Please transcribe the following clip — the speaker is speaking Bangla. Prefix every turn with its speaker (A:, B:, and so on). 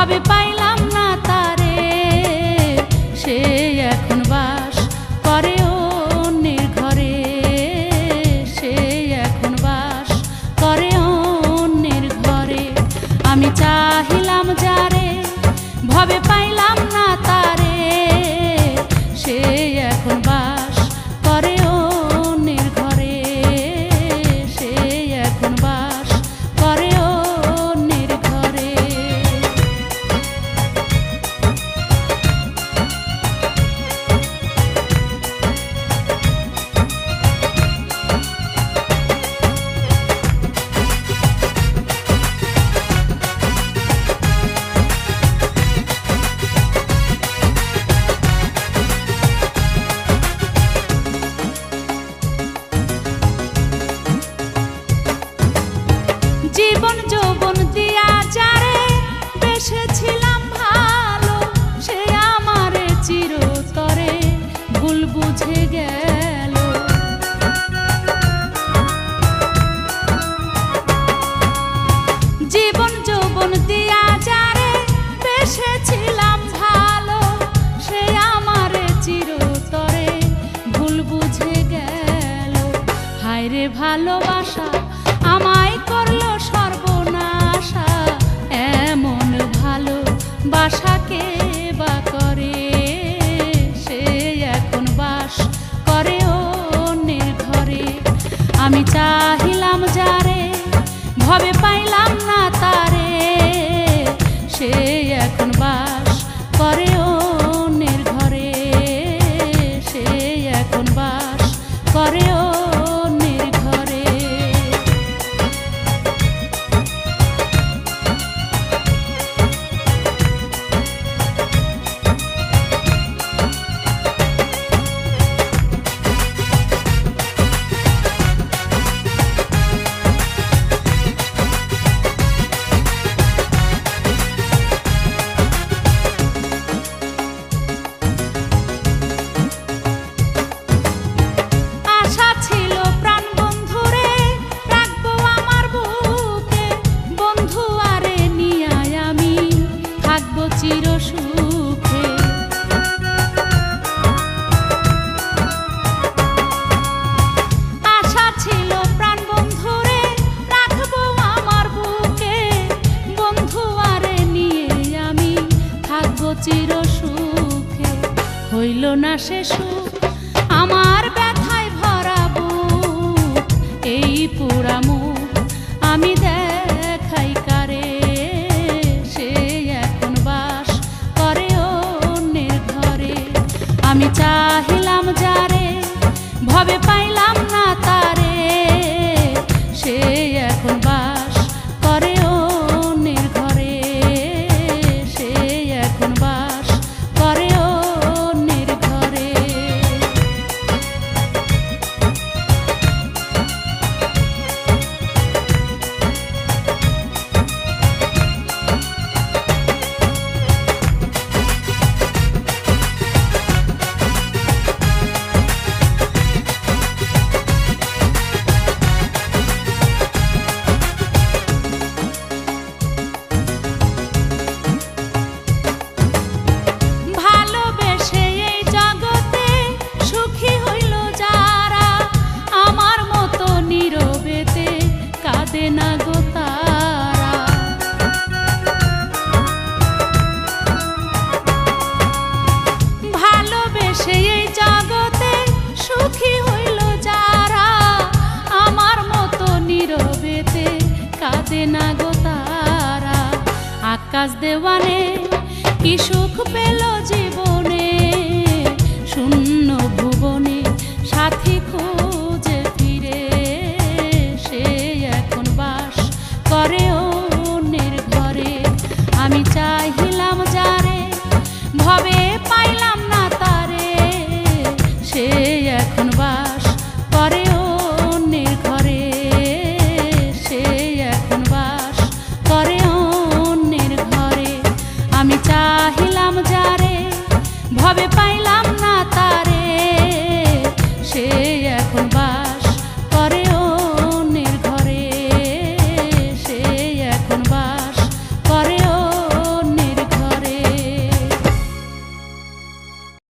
A: ভবে পাইলাম না তারে, সে এখন বাস করে অন্যের ঘরে, সে এখন বাস করে অন্যের ঘরে। আমি চাহিলাম যারে, ভবে পাইলাম না তারে, সে এখন বাস করে অন্যের ঘরে, সে এখন বাস করে অন্যের ঘরে। জীবন যৌবন দিয়া যারে বেসেছিলাম ভালো, সে আমারে চিরতরে ভুল বুঝে গেল। জীবন যৌবন দিয়া যারে বেসেছিলাম ভালো, সে আমারে চিরতরে ভুল বুঝে গেল। হায়রে ভালোবাসা আমায় করলো সর্বনাশা, এমন ভালো বাসাকে বা করে, সে এখন বাস করে অন্যের ঘরে। আমি চাহিলাম যারে, ভবে পাইলাম না তারে, সে এখন বাস করে অন্যের ঘরে, সে এখন বাস করে অন্যের ঘরে। চির সুখে হইল না সে সুখ, আমার ব্যথায় ভরা বুক, এই পোড়া মুখ আমি দেখাই কারে, সে এখন বাস করে অন্যের ঘরে। আমি চাহিলাম যারে, ভবে পাইলাম না তারে, সে এখন বাস করে অন্যের ঘরে, সে এখন বাস করে অন্যের ঘরে। ভালোবেসে এই জগতে সুখী হইল যারা, আমার মতো নীরবেতে কাঁদে না গো তারা। আকাশ দেওয়ানে কি সুখ পেল